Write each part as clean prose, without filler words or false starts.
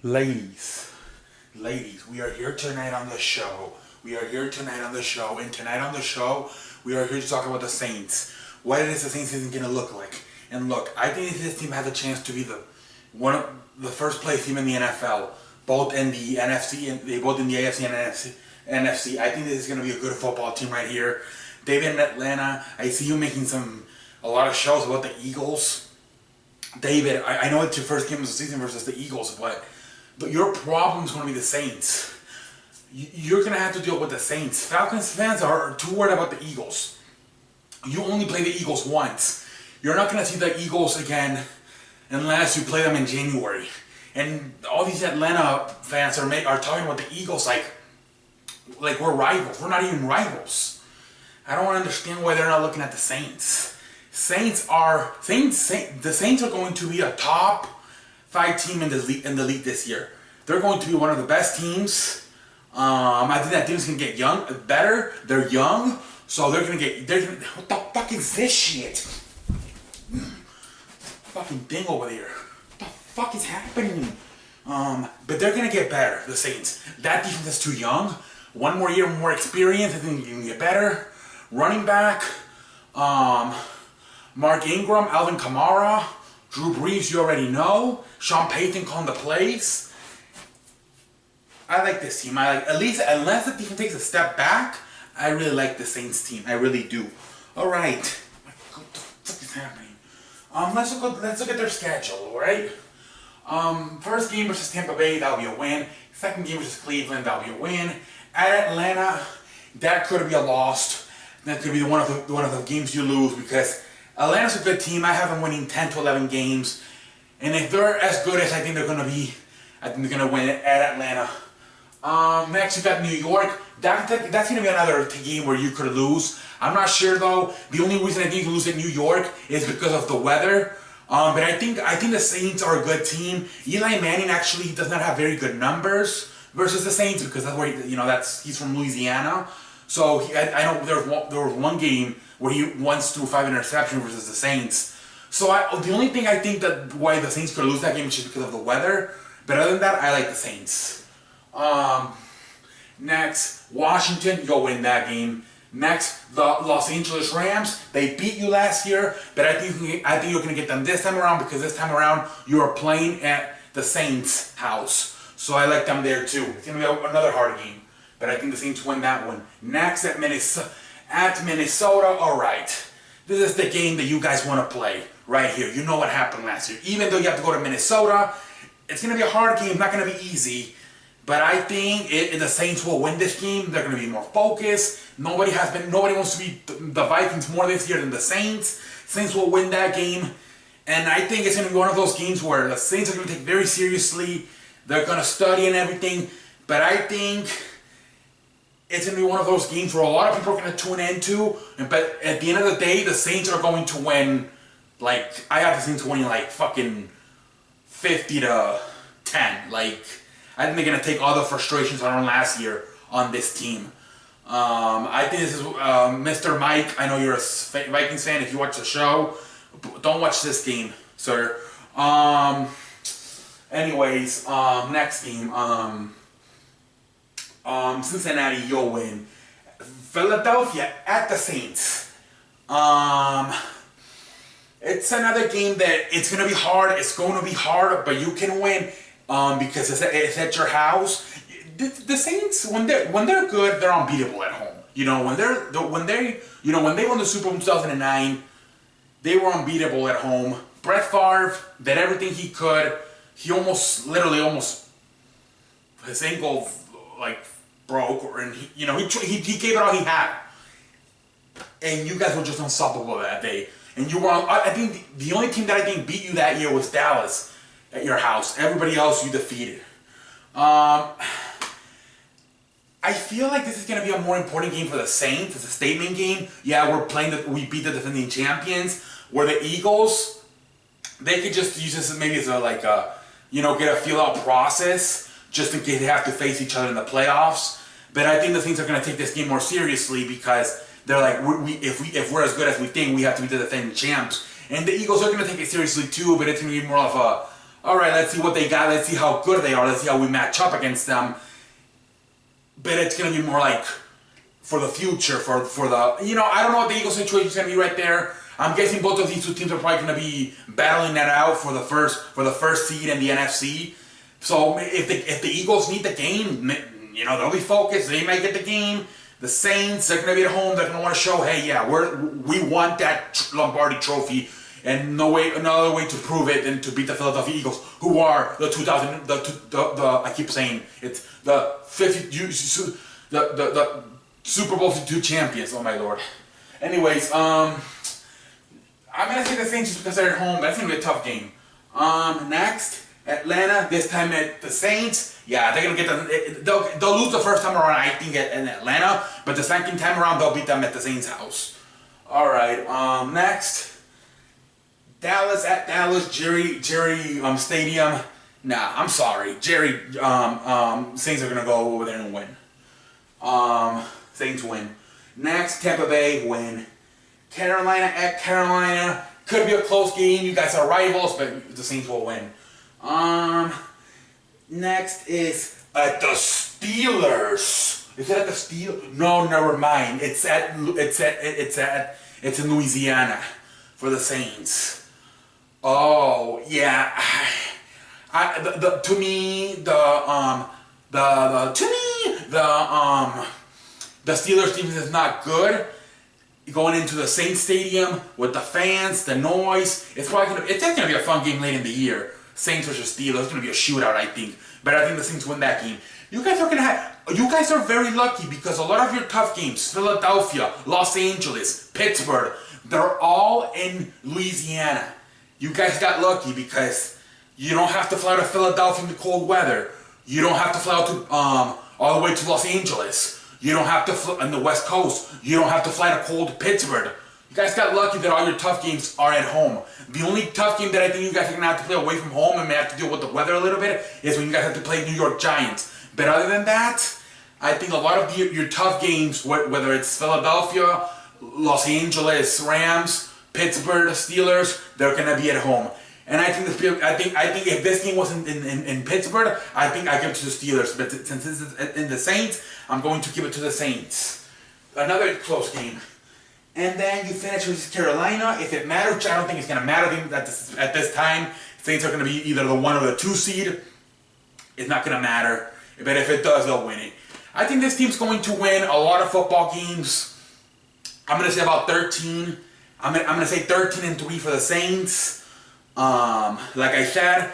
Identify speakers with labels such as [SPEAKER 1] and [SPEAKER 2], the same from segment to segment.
[SPEAKER 1] Ladies, we are here tonight on the show. And tonight on the show, we are here to talk about the Saints. What it is the Saints isn't going to look like. And look, I think this team has a chance to be the one of the first place team in the NFL, both in the NFC and they both in the AFC and NFC. I think this is going to be a good football team right here. David in Atlanta, I see you making a lot of shows about the Eagles. David, I know it's your first game of the season versus the Eagles, but your problem is going to be the Saints. You're going to have to deal with the Saints. Falcons fans are too worried about the Eagles. You only play the Eagles once. You're not going to see the Eagles again unless you play them in January. And all these Atlanta fans are talking about the Eagles like we're rivals. We're not even rivals. I don't understand why they're not looking at the Saints. The Saints are going to be a top 5 team in the league this year. They're going to be one of the best teams. I think that team's gonna get better. They're young, so they're gonna get. What the fuck is this shit? Fucking thing over there. What the fuck is happening? But they're gonna get better. The Saints. That defense is too young. One more year, more experience. I think you can get better. Running back. Mark Ingram, Alvin Kamara, Drew Brees, you already know. Sean Payton calling the plays. I like this team. At least unless the defense takes a step back, I really like the Saints team. I really do. All right. What the fuck is happening? Let's look at their schedule. All right. First game versus Tampa Bay, that'll be a win. Second game versus Cleveland, that'll be a win. At Atlanta, that could be a loss. That could be one of the games you lose because Atlanta's a good team. I have them winning 10 to 11 games. And if they're as good as I think they're going to be, I think they're going to win it at Atlanta. Next, you got New York. That's going to be another game where you could lose. I'm not sure, though. The only reason I think you can lose at New York is because of the weather. But I think the Saints are a good team. Eli Manning actually does not have very good numbers versus the Saints because that's where he's from Louisiana. So I know there was one game where he once threw 5 interceptions versus the Saints. So the only thing I think that why the Saints could lose that game is just because of the weather. But other than that, I like the Saints. Next, Washington, you'll win that game. Next, the Los Angeles Rams. They beat you last year, but I think you're going to get them this time around because this time around you are playing at the Saints' house. So I like them there too. It's going to be another hard game, but I think the Saints win that one. Next, at Minnesota, all right. This is the game that you guys want to play right here. You know what happened last year. Even though you have to go to Minnesota, it's going to be a hard game, not going to be easy. But I think the Saints will win this game. They're going to be more focused. Nobody wants to be the Vikings more this year than the Saints. Saints will win that game. And I think it's going to be one of those games where the Saints are going to take very seriously. They're going to study and everything. But I think it's going to be one of those games where a lot of people are going to tune into. But at the end of the day, the Saints are going to win. I have the Saints winning fucking 50-10. I think they're going to take all the frustrations on last year on this team. I think this is Mr. Mike. I know you're a Vikings fan. If you watch the show, don't watch this game, sir. Anyways, next game. Cincinnati, you'll win. Philadelphia at the Saints. It's another game that it's going to be hard. It's going to be hard, but you can win. Because it's at your house. The Saints, when they're good, they're unbeatable at home. When they won the Super Bowl in 2009, they were unbeatable at home. Brett Favre did everything he could. He literally his ankle broke, and he gave it all he had. And you guys were just unstoppable that day. And you were. I think the only team that I think beat you that year was Dallas. At your house. Everybody else you defeated. I feel like this is going to be a more important game for the Saints. It's a statement game. Yeah, we beat the defending champions. Where the Eagles, they could just use this maybe as get a feel out process just in case they have to face each other in the playoffs. But I think the Saints are going to take this game more seriously because they're like, if we're as good as we think, we have to be the defending champs. And the Eagles are going to take it seriously too, but it's going to be more of a all right, let's see what they got. Let's see how good they are. Let's see how we match up against them. But it's going to be more like for the future, for the, you know, I don't know what the Eagles situation is going to be right there. I'm guessing both of these two teams are probably going to be battling that out for the first seed in the NFC. So if the Eagles need the game, you know, they'll be focused. They might get the game. The Saints, they're going to be at home. They're going to want to show, hey, yeah, we want that Lombardi Trophy, and no other way to prove it than to beat the Philadelphia Eagles, who are the I keep saying it's the Super Bowl 52 champions. Oh my Lord. Anyways, I'm gonna say the Saints just because they're at home. That's gonna be a tough game. Next, Atlanta. This time at the Saints. Yeah, they're gonna get they'll lose the first time around, I think, in Atlanta, but the second time around they'll beat them at the Saints' house. All right. Next, Dallas at Dallas, Jerry Stadium. Nah, I'm sorry, Jerry. Saints are gonna go over there and win. Saints win. Next, Tampa Bay win. Carolina at Carolina. Could be a close game. You guys are rivals, but the Saints will win. Next is at the Steelers. Is it at the Steelers? No, never mind. It's in Louisiana for the Saints. Oh yeah. To me the Steelers team is not good. Going into the Saints Stadium with the fans, the noise, it's gonna be a fun game late in the year. Saints versus Steelers, it's gonna be a shootout, I think. But I think the Saints win that game. You guys are very lucky because a lot of your tough games, Philadelphia, Los Angeles, Pittsburgh, they're all in Louisiana. You guys got lucky because you don't have to fly to Philadelphia in the cold weather. You don't have to fly out to all the way to Los Angeles. You don't have to fly on the West Coast. You don't have to fly to cold Pittsburgh. You guys got lucky that all your tough games are at home. The only tough game that I think you guys are going to have to play away from home and may have to deal with the weather a little bit is when you guys have to play New York Giants. But other than that, I think a lot of your tough games, whether it's Philadelphia, Los Angeles Rams, Pittsburgh Steelers, they're going to be at home. And I think if this game wasn't in Pittsburgh, I think I give it to the Steelers. But since this is in the Saints, I'm going to give it to the Saints. Another close game. And then you finish with Carolina. If it matters, which I don't think it's going to matter at this time, Saints are going to be either the 1 or the 2 seed. It's not going to matter. But if it does, they'll win it. I think this team's going to win a lot of football games. I'm going to say about 13. I'm going to say 13-3 for the Saints. Like I said,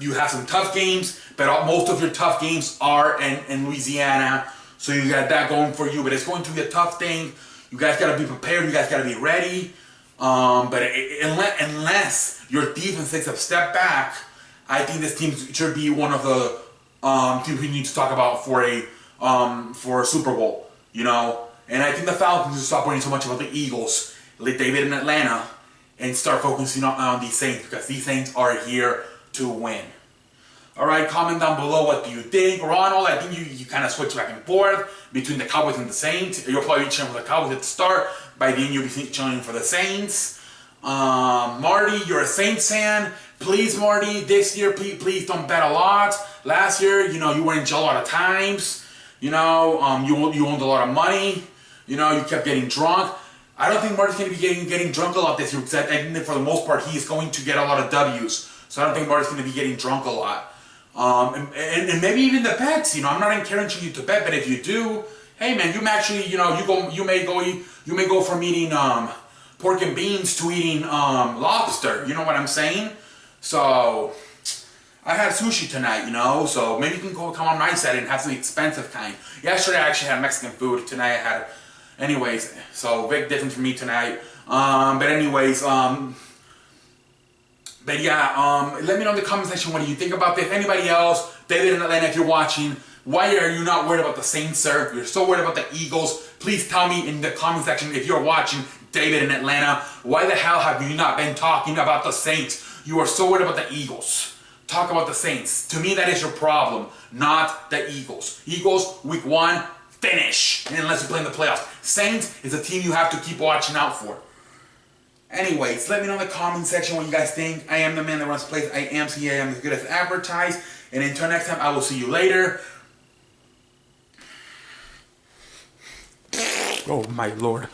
[SPEAKER 1] you have some tough games, but most of your tough games are in Louisiana. So you got that going for you. But it's going to be a tough thing. You guys got to be prepared. You guys got to be ready. But unless your defense takes a step back, I think this team should be one of the teams we need to talk about for a Super Bowl. You know, and I think the Falcons should stop worrying so much about the Eagles, like they did in Atlanta, and start focusing on these Saints because these Saints are here to win. All right, comment down below what do you think. Ronald, I think you kind of switch back and forth between the Cowboys and the Saints. You'll probably be cheering for the Cowboys at the start. By then, you'll be cheering for the Saints. Marty, you're a Saints fan. Please, Marty, this year, please don't bet a lot. Last year, you were in jail a lot of times. You owned a lot of money. You kept getting drunk. I don't think Marty's going to be getting drunk a lot this year because I think that for the most part, he's going to get a lot of W's. So I don't think Marty's going to be getting drunk a lot. And maybe even the bets, I'm not encouraging you to bet, but if you do, hey man, you may actually, you may go from eating pork and beans to eating lobster. You know what I'm saying? So I had sushi tonight, so maybe you can come on my side and have some expensive kind. Yesterday I actually had Mexican food. Tonight I had, anyways, so big difference for me tonight. But yeah, let me know in the comment section what do you think about this. Anybody else, David in Atlanta, if you're watching, why are you not worried about the Saints, sir? You're so worried about the Eagles. Please tell me in the comment section if you're watching, David in Atlanta, why the hell have you not been talking about the Saints? You are so worried about the Eagles. Talk about the Saints. To me, that is your problem, not the Eagles. Eagles, week 1, finish. Unless you play in the playoffs. Saints is a team you have to keep watching out for. Anyways, let me know in the comment section what you guys think. I am the man that runs the place. I am CA. I am as good as advertised. And until next time, I will see you later. Oh my lord.